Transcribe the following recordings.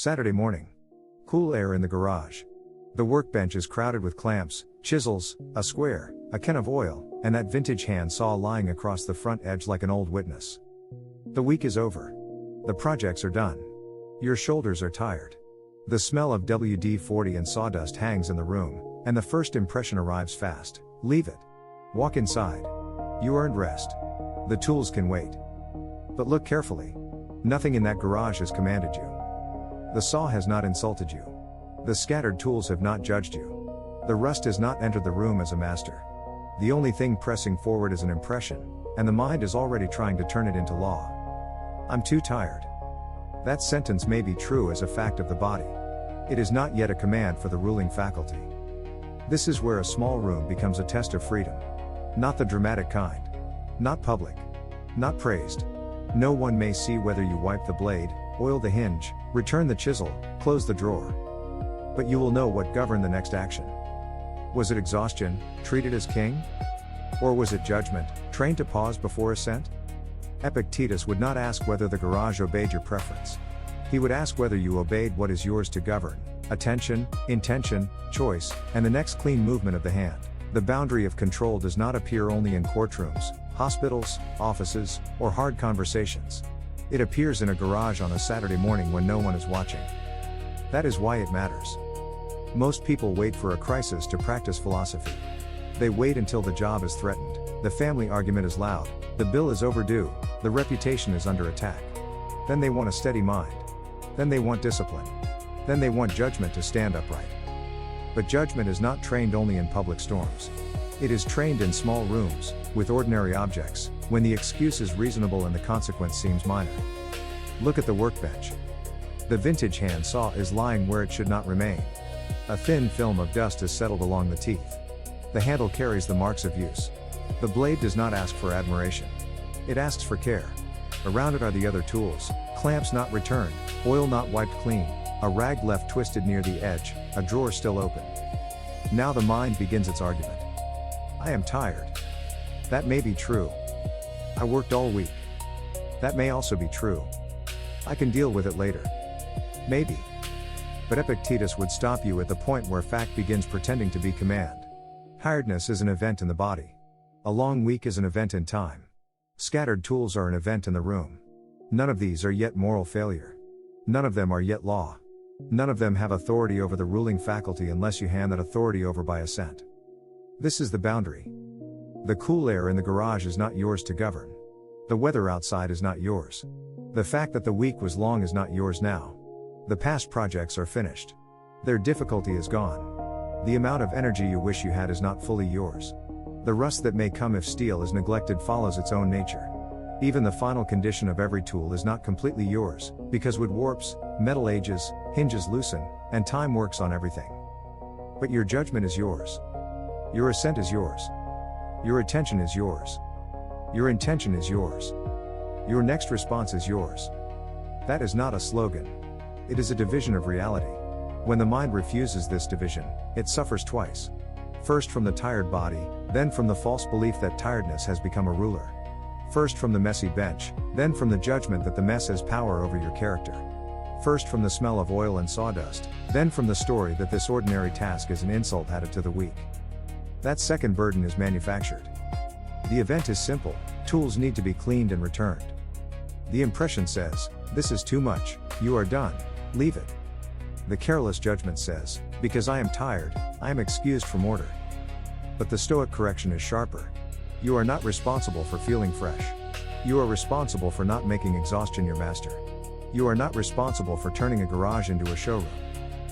Saturday morning. Cool air in the garage. The workbench is crowded with clamps, chisels, a square, a can of oil, and that vintage hand saw lying across the front edge like an old witness. The week is over. The projects are done. Your shoulders are tired. The smell of WD-40 and sawdust hangs in the room, and the first impression arrives fast: leave it. Walk inside. You earned rest. The tools can wait. But look carefully. Nothing in that garage has commanded you. The saw has not insulted you. The scattered tools have not judged you. The rust has not entered the room as a master. The only thing pressing forward is an impression, and the mind is already trying to turn it into law. I'm too tired. That sentence may be true as a fact of the body. It is not yet a command for the ruling faculty. This is where a small room becomes a test of freedom. Not the dramatic kind. Not public. Not praised. No one may see whether you wipe the blade, oil the hinge, return the chisel, close the drawer. But you will know what governed the next action. Was it exhaustion, treated as king? Or was it judgment, trained to pause before assent? Epictetus would not ask whether the garage obeyed your preference. He would ask whether you obeyed what is yours to govern: attention, intention, choice, and the next clean movement of the hand. The boundary of control does not appear only in courtrooms, hospitals, offices, or hard conversations. It appears in a garage on a Saturday morning when no one is watching. That is why it matters. Most people wait for a crisis to practice philosophy. They wait until the job is threatened, the family argument is loud, the bill is overdue, the reputation is under attack. Then they want a steady mind. Then they want discipline. Then they want judgment to stand upright. But judgment is not trained only in public storms. It is trained in small rooms, with ordinary objects, when the excuse is reasonable and the consequence seems minor. Look at the workbench. The vintage hand saw is lying where it should not remain. A thin film of dust has settled along the teeth. The handle carries the marks of use. The blade does not ask for admiration. It asks for care. Around it are the other tools: clamps not returned, oil not wiped clean, a rag left twisted near the edge, a drawer still open. Now the mind begins its argument. I am tired. That may be true. I worked all week. That may also be true. I can deal with it later. Maybe. But Epictetus would stop you at the point where fact begins pretending to be command. Tiredness is an event in the body. A long week is an event in time. Scattered tools are an event in the room. None of these are yet moral failure. None of them are yet law. None of them have authority over the ruling faculty unless you hand that authority over by assent. This is the boundary. The cool air in the garage is not yours to govern. The weather outside is not yours. The fact that the week was long is not yours now. The past projects are finished. Their difficulty is gone. The amount of energy you wish you had is not fully yours. The rust that may come if steel is neglected follows its own nature. Even the final condition of every tool is not completely yours, because wood warps, metal ages, hinges loosen, and time works on everything. But your judgment is yours. Your assent is yours. Your attention is yours. Your intention is yours. Your next response is yours. That is not a slogan. It is a division of reality. When the mind refuses this division, it suffers twice. First from the tired body, then from the false belief that tiredness has become a ruler. First from the messy bench, then from the judgment that the mess has power over your character. First from the smell of oil and sawdust, then from the story that this ordinary task is an insult added to the week. That second burden is manufactured. The event is simple: tools need to be cleaned and returned. The impression says, this is too much, you are done, leave it. The careless judgment says, because I am tired, I am excused from order. But the Stoic correction is sharper. You are not responsible for feeling fresh. You are responsible for not making exhaustion your master. You are not responsible for turning a garage into a showroom.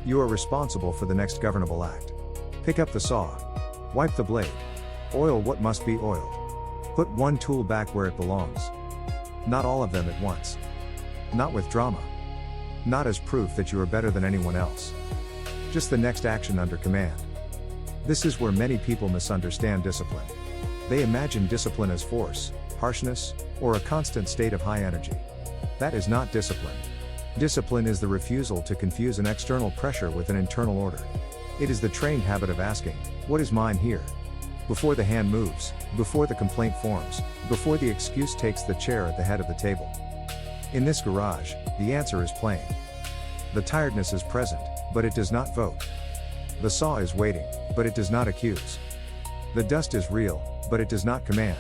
You are responsible for the next governable act. Pick up the saw. Wipe the blade. Oil what must be oiled. Put one tool back where it belongs. Not all of them at once. Not with drama. Not as proof that you are better than anyone else. Just the next action under command. This is where many people misunderstand discipline. They imagine discipline as force, harshness, or a constant state of high energy. That is not discipline. Discipline is the refusal to confuse an external pressure with an internal order. It is the trained habit of asking, what is mine here? Before the hand moves, before the complaint forms, before the excuse takes the chair at the head of the table. In this garage, the answer is plain. The tiredness is present, but it does not vote. The saw is waiting, but it does not accuse. The dust is real, but it does not command.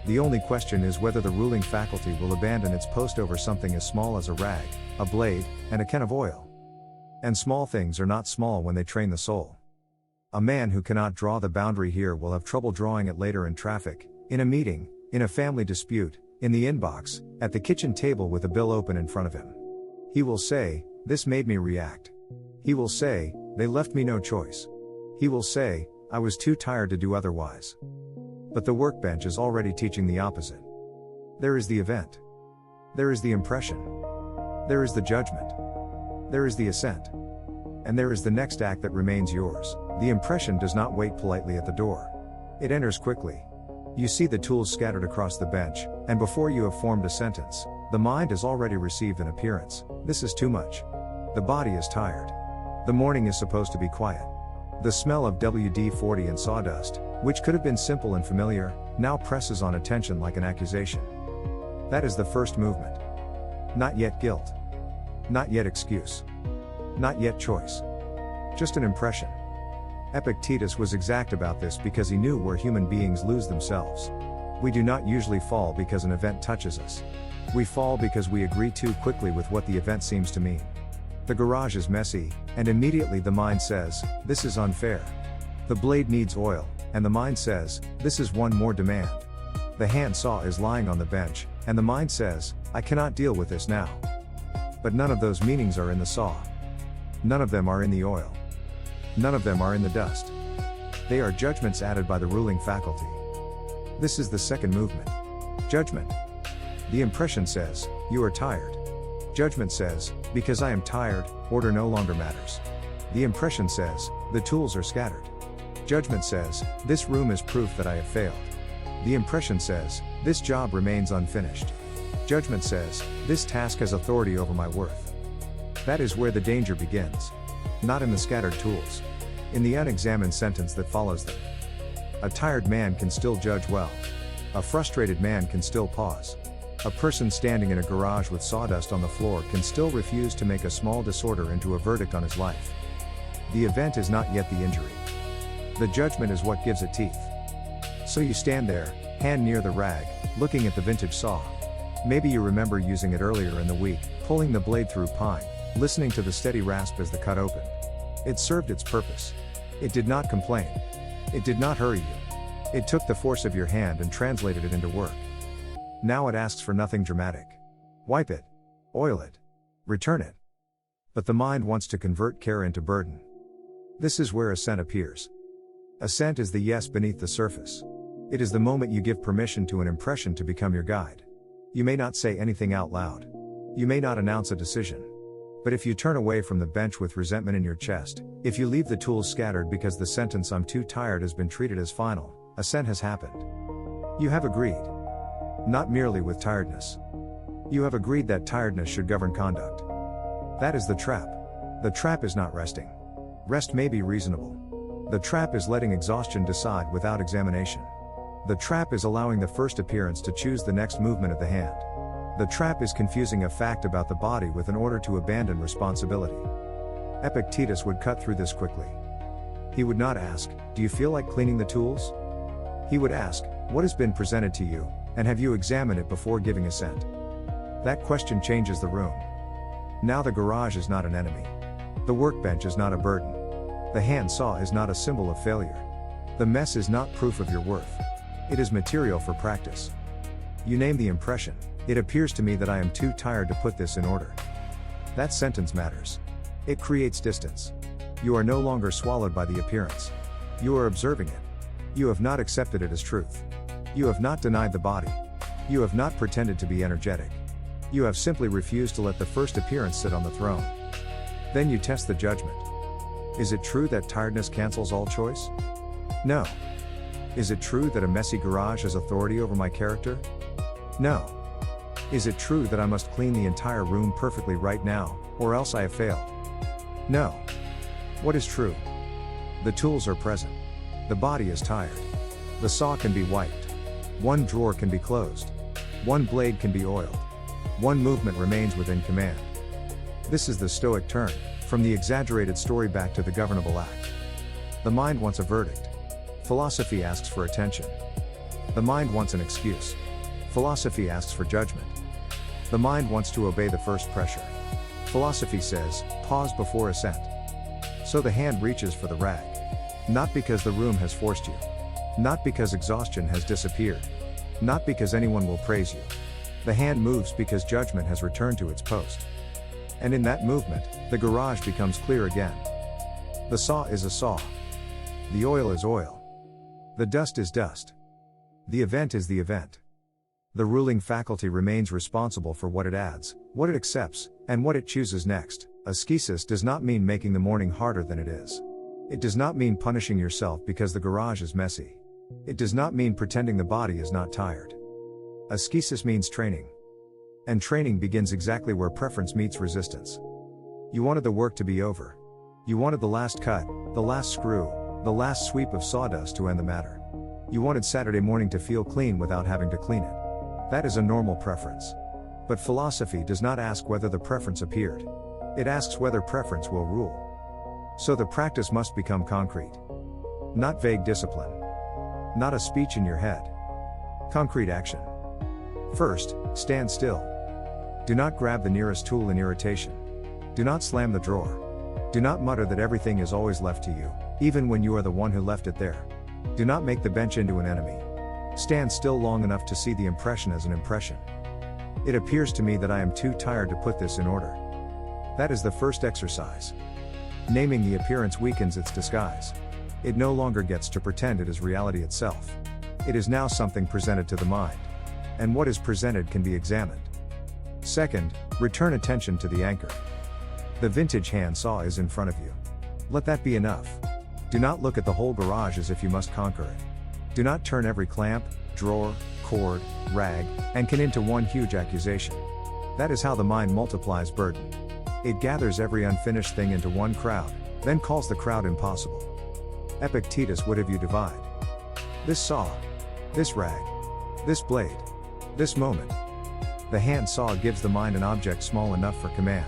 The only question is whether the ruling faculty will abandon its post over something as small as a rag, a blade, and a can of oil. And small things are not small when they train the soul. A man who cannot draw the boundary here will have trouble drawing it later in traffic, in a meeting, in a family dispute, in the inbox, at the kitchen table with a bill open in front of him. He will say, "This made me react." He will say, "They left me no choice." He will say, "I was too tired to do otherwise." But the workbench is already teaching the opposite. There is the event. There is the impression. There is the judgment. There is the assent. And there is the next act that remains yours. The impression does not wait politely at the door. It enters quickly. You see the tools scattered across the bench, and before you have formed a sentence, the mind has already received an appearance. This is too much. The body is tired. The morning is supposed to be quiet. The smell of WD-40 and sawdust, which could have been simple and familiar, now presses on attention like an accusation. That is the first movement. Not yet guilt. Not yet excuse. Not yet choice. Just an impression. Epictetus was exact about this because he knew where human beings lose themselves. We do not usually fall because an event touches us. We fall because we agree too quickly with what the event seems to mean. The garage is messy, and immediately the mind says, "This is unfair." The blade needs oil, and the mind says, "This is one more demand." The hand saw is lying on the bench, and the mind says, "I cannot deal with this now." But none of those meanings are in the saw. None of them are in the oil. None of them are in the dust. They are judgments added by the ruling faculty. This is the second movement. Judgment. The impression says, "You are tired." Judgment says, "Because I am tired, order no longer matters." The impression says, "The tools are scattered." Judgment says, "This room is proof that I have failed." The impression says, "This job remains unfinished." Judgment says, "This task has authority over my worth." That is where the danger begins. Not in the scattered tools. In the unexamined sentence that follows them. A tired man can still judge well. A frustrated man can still pause. A person standing in a garage with sawdust on the floor can still refuse to make a small disorder into a verdict on his life. The event is not yet the injury. The judgment is what gives it teeth. So you stand there, hand near the rag, looking at the vintage saw. Maybe you remember using it earlier in the week, pulling the blade through pine, listening to the steady rasp as the cut opened. It served its purpose. It did not complain. It did not hurry you. It took the force of your hand and translated it into work. Now it asks for nothing dramatic. Wipe it. Oil it. Return it. But the mind wants to convert care into burden. This is where assent appears. Assent is the yes beneath the surface. It is the moment you give permission to an impression to become your guide. You may not say anything out loud. You may not announce a decision. But if you turn away from the bench with resentment in your chest, if you leave the tools scattered because the sentence "I'm too tired" has been treated as final, assent has happened. You have agreed. Not merely with tiredness. You have agreed that tiredness should govern conduct. That is the trap. The trap is not resting. Rest may be reasonable. The trap is letting exhaustion decide without examination. The trap is allowing the first appearance to choose the next movement of the hand. The trap is confusing a fact about the body with an order to abandon responsibility. Epictetus would cut through this quickly. He would not ask, "Do you feel like cleaning the tools?" He would ask, "What has been presented to you, and have you examined it before giving assent?" That question changes the room. Now the garage is not an enemy. The workbench is not a burden. The hand saw is not a symbol of failure. The mess is not proof of your worth. It is material for practice. You name the impression. It appears to me that I am too tired to put this in order. That sentence matters. It creates distance. You are no longer swallowed by the appearance. You are observing it. You have not accepted it as truth. You have not denied the body. You have not pretended to be energetic. You have simply refused to let the first appearance sit on the throne. Then you test the judgment. Is it true that tiredness cancels all choice? No. Is it true that a messy garage has authority over my character? No. Is it true that I must clean the entire room perfectly right now, or else I have failed? No. What is true? The tools are present. The body is tired. The saw can be wiped. One drawer can be closed. One blade can be oiled. One movement remains within command. This is the Stoic turn, from the exaggerated story back to the governable act. The mind wants a verdict. Philosophy asks for attention. The mind wants an excuse. Philosophy asks for judgment. The mind wants to obey the first pressure. Philosophy says, pause before assent. So the hand reaches for the rag. Not because the room has forced you. Not because exhaustion has disappeared. Not because anyone will praise you. The hand moves because judgment has returned to its post. And in that movement, the garage becomes clear again. The saw is a saw. The oil is oil. The dust is dust. The event is the event. The ruling faculty remains responsible for what it adds, what it accepts, and what it chooses next. Ascesis does not mean making the morning harder than it is. It does not mean punishing yourself because the garage is messy. It does not mean pretending the body is not tired. Ascesis means training. And training begins exactly where preference meets resistance. You wanted the work to be over. You wanted the last cut, the last screw, the last sweep of sawdust to end the matter. You wanted Saturday morning to feel clean without having to clean it. That is a normal preference. But philosophy does not ask whether the preference appeared. It asks whether preference will rule. So the practice must become concrete. Not vague discipline. Not a speech in your head. Concrete action. First, stand still. Do not grab the nearest tool in irritation. Do not slam the drawer. Do not mutter that everything is always left to you, even when you are the one who left it there. Do not make the bench into an enemy. Stand still long enough to see the impression as an impression. It appears to me that I am too tired to put this in order. That is the first exercise. Naming the appearance weakens its disguise. It no longer gets to pretend it is reality itself. It is now something presented to the mind. And what is presented can be examined. Second, return attention to the anchor. The vintage hand saw is in front of you. Let that be enough. Do not look at the whole garage as if you must conquer it. Do not turn every clamp, drawer, cord, rag, and can into one huge accusation. That is how the mind multiplies burden. It gathers every unfinished thing into one crowd, then calls the crowd impossible. Epictetus would have you divide. This saw. This rag. This blade. This moment. The hand saw gives the mind an object small enough for command.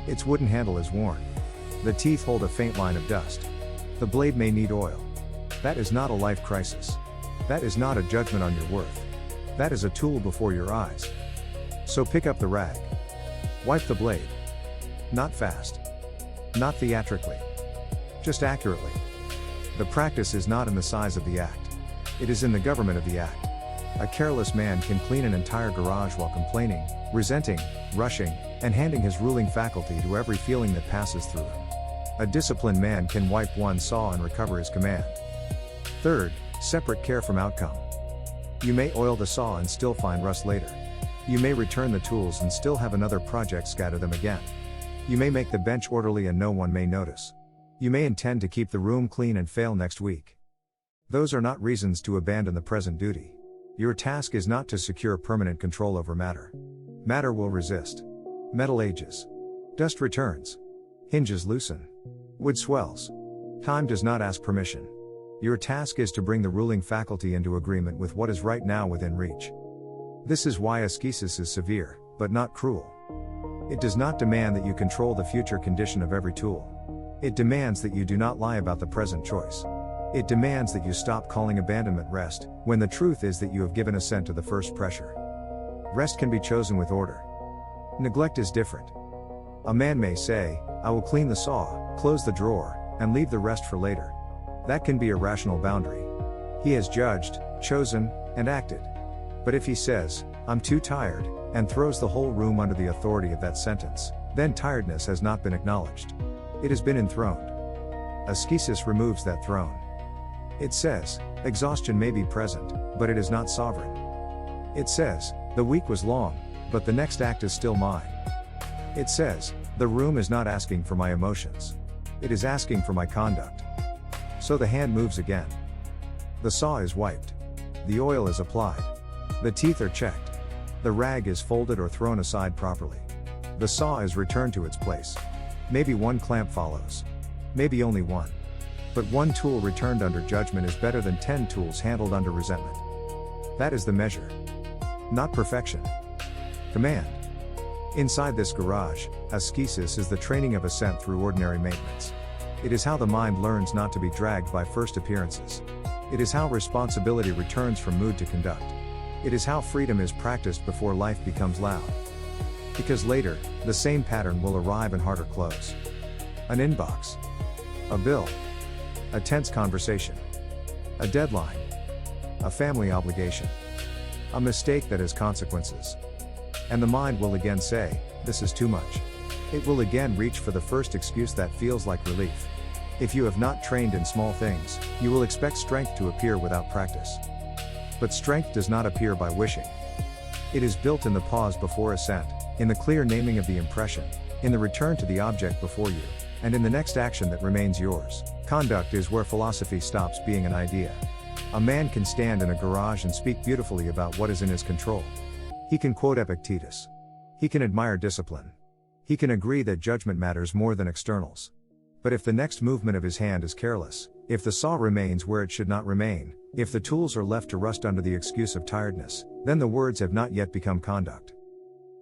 Its wooden handle is worn. The teeth hold a faint line of dust. The blade may need oil. That is not a life crisis. That is not a judgment on your worth. That is a tool before your eyes. So pick up the rag. Wipe the blade. Not fast. Not theatrically. Just accurately. The practice is not in the size of the act. It is in the government of the act. A careless man can clean an entire garage while complaining, resenting, rushing, and handing his ruling faculty to every feeling that passes through him. A disciplined man can wipe one saw and recover his command. Third, separate care from outcome. You may oil the saw and still find rust later. You may return the tools and still have another project scatter them again. You may make the bench orderly and no one may notice. You may intend to keep the room clean and fail next week. Those are not reasons to abandon the present duty. Your task is not to secure permanent control over matter. Matter will resist. Metal ages. Dust returns. Hinges loosen. Wood swells. Time does not ask permission. Your task is to bring the ruling faculty into agreement with what is right now within reach. This is why ascesis is severe, but not cruel. It does not demand that you control the future condition of every tool. It demands that you do not lie about the present choice. It demands that you stop calling abandonment rest, when the truth is that you have given assent to the first pressure. Rest can be chosen with order. Neglect is different. A man may say, I will clean the saw, close the drawer, and leave the rest for later. That can be a rational boundary. He has judged, chosen, and acted. But if he says, I'm too tired, and throws the whole room under the authority of that sentence, then tiredness has not been acknowledged. It has been enthroned. Ascesis removes that throne. It says, exhaustion may be present, but it is not sovereign. It says, the week was long, but the next act is still mine. It says, the room is not asking for my emotions. It is asking for my conduct. So the hand moves again. The saw is wiped. The oil is applied. The teeth are checked. The rag is folded or thrown aside properly. The saw is returned to its place. Maybe one clamp follows. Maybe only one. But one tool returned under judgment is better than 10 tools handled under resentment. That is the measure. Not perfection. Command. Inside this garage, ascesis is the training of assent through ordinary maintenance. It is how the mind learns not to be dragged by first appearances. It is how responsibility returns from mood to conduct. It is how freedom is practiced before life becomes loud. Because later, the same pattern will arrive in harder clothes. An inbox. A bill. A tense conversation. A deadline. A family obligation. A mistake that has consequences. And the mind will again say, "This is too much." It will again reach for the first excuse that feels like relief. If you have not trained in small things, you will expect strength to appear without practice. But strength does not appear by wishing. It is built in the pause before assent, in the clear naming of the impression, in the return to the object before you, and in the next action that remains yours. Conduct is where philosophy stops being an idea. A man can stand in a garage and speak beautifully about what is in his control. He can quote Epictetus. He can admire discipline. He can agree that judgment matters more than externals. But if the next movement of his hand is careless, if the saw remains where it should not remain, if the tools are left to rust under the excuse of tiredness, then the words have not yet become conduct.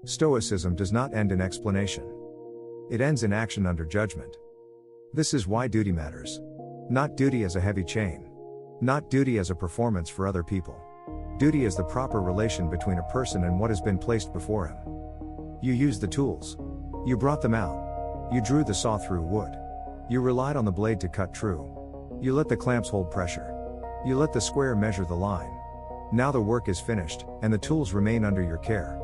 Stoicism does not end in explanation. It ends in action under judgment. This is why duty matters. Not duty as a heavy chain. Not duty as a performance for other people. Duty is the proper relation between a person and what has been placed before him. You used the tools. You brought them out. You drew the saw through wood. You relied on the blade to cut true. You let the clamps hold pressure. You let the square measure the line. Now the work is finished, and the tools remain under your care.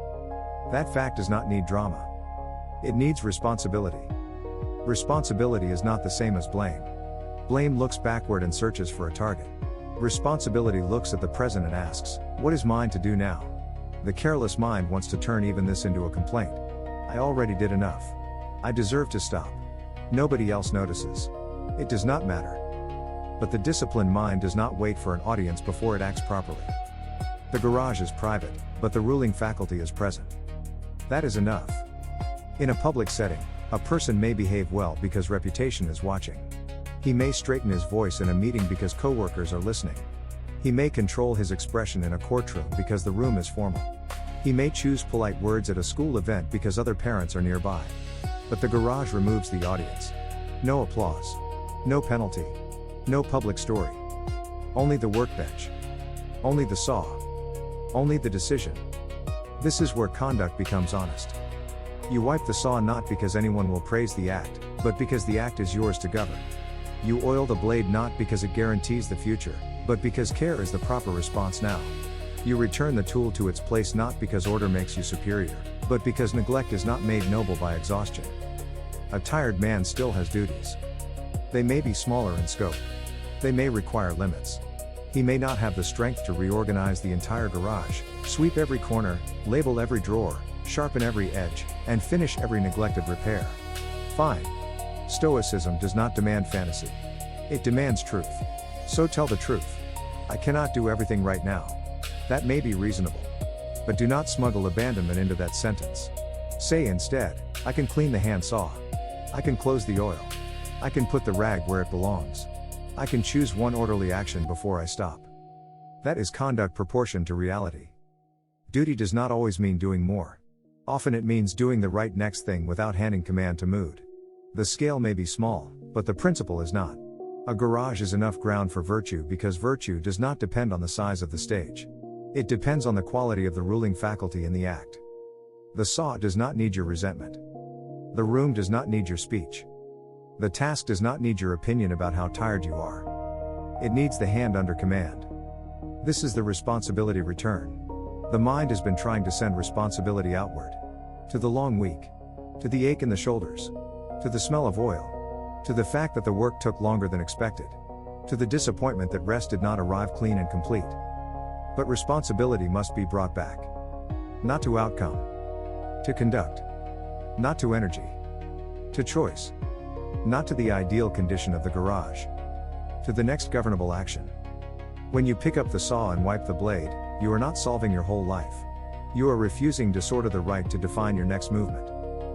That fact does not need drama. It needs responsibility. Responsibility is not the same as blame. Blame looks backward and searches for a target. Responsibility looks at the present and asks, "What is mine to do now?" The careless mind wants to turn even this into a complaint. "I already did enough. I deserve to stop. Nobody else notices. It does not matter." But the disciplined mind does not wait for an audience before it acts properly. The garage is private, but the ruling faculty is present. That is enough. In a public setting, a person may behave well because reputation is watching. He may straighten his voice in a meeting because coworkers are listening. He may control his expression in a courtroom because the room is formal. He may choose polite words at a school event because other parents are nearby. But the garage removes the audience. No applause. No penalty. No public story. Only the workbench. Only the saw. Only the decision. This is where conduct becomes honest. You wipe the saw not because anyone will praise the act, but because the act is yours to govern. You oil the blade not because it guarantees the future, but because care is the proper response now. You return the tool to its place not because order makes you superior, but because neglect is not made noble by exhaustion. A tired man still has duties. They may be smaller in scope. They may require limits. He may not have the strength to reorganize the entire garage, sweep every corner, label every drawer, sharpen every edge, and finish every neglected repair. Fine. Stoicism does not demand fantasy. It demands truth. So tell the truth. I cannot do everything right now. That may be reasonable. But do not smuggle abandonment into that sentence. Say instead, I can clean the hand saw. I can close the oil. I can put the rag where it belongs. I can choose one orderly action before I stop. That is conduct proportioned to reality. Duty does not always mean doing more. Often it means doing the right next thing without handing command to mood. The scale may be small, but the principle is not. A garage is enough ground for virtue because virtue does not depend on the size of the stage. It depends on the quality of the ruling faculty in the act. The saw does not need your resentment. The room does not need your speech. The task does not need your opinion about how tired you are. It needs the hand under command. This is the responsibility return. The mind has been trying to send responsibility outward. To the long week. To the ache in the shoulders. To the smell of oil. To the fact that the work took longer than expected. To the disappointment that rest did not arrive clean and complete. But responsibility must be brought back. Not to outcome. To conduct. Not to energy. To choice. Not to the ideal condition of the garage. To the next governable action. When you pick up the saw and wipe the blade, you are not solving your whole life. You are refusing disorder the right to define your next movement.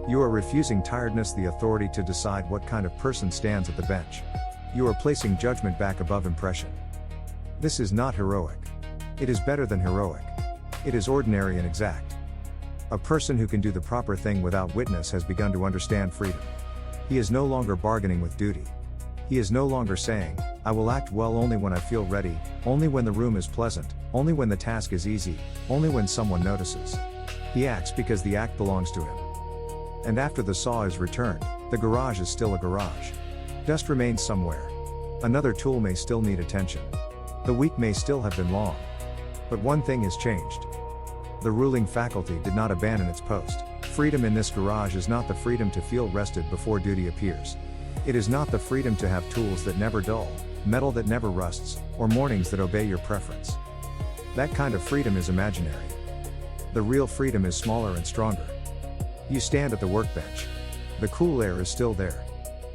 You are refusing tiredness the authority to decide what kind of person stands at the bench. You are placing judgment back above impression. This is not heroic. It is better than heroic. It is ordinary and exact. A person who can do the proper thing without witness has begun to understand freedom. He is no longer bargaining with duty. He is no longer saying, I will act well only when I feel ready, only when the room is pleasant, only when the task is easy, only when someone notices. He acts because the act belongs to him. And after the saw is returned, the garage is still a garage. Dust remains somewhere. Another tool may still need attention. The week may still have been long. But one thing has changed. The ruling faculty did not abandon its post. Freedom in this garage is not the freedom to feel rested before duty appears. It is not the freedom to have tools that never dull, metal that never rusts, or mornings that obey your preference. That kind of freedom is imaginary. The real freedom is smaller and stronger. You stand at the workbench. The cool air is still there.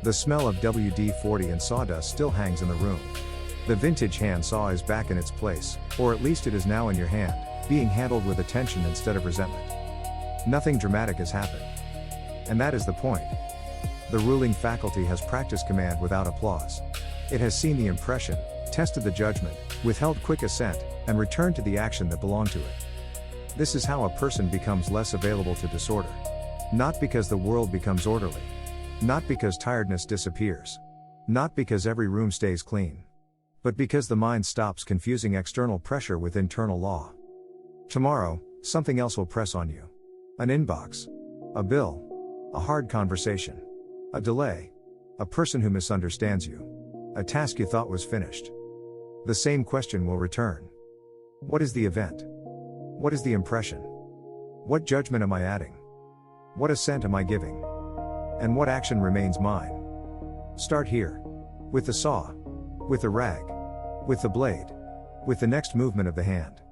The smell of WD-40 and sawdust still hangs in the room. The vintage hand saw is back in its place, or at least it is now in your hand, being handled with attention instead of resentment. Nothing dramatic has happened. And that is the point. The ruling faculty has practiced command without applause. It has seen the impression, tested the judgment, withheld quick assent, and returned to the action that belonged to it. This is how a person becomes less available to disorder. Not because the world becomes orderly. Not because tiredness disappears. Not because every room stays clean. But because the mind stops confusing external pressure with internal law. Tomorrow, something else will press on you. An inbox. A bill. A hard conversation. A delay. A person who misunderstands you. A task you thought was finished. The same question will return. What is the event? What is the impression? What judgment am I adding? What assent am I giving? And what action remains mine? Start here. With the saw. With the rag. With the blade. With the next movement of the hand.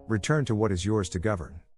Return to what is yours to govern.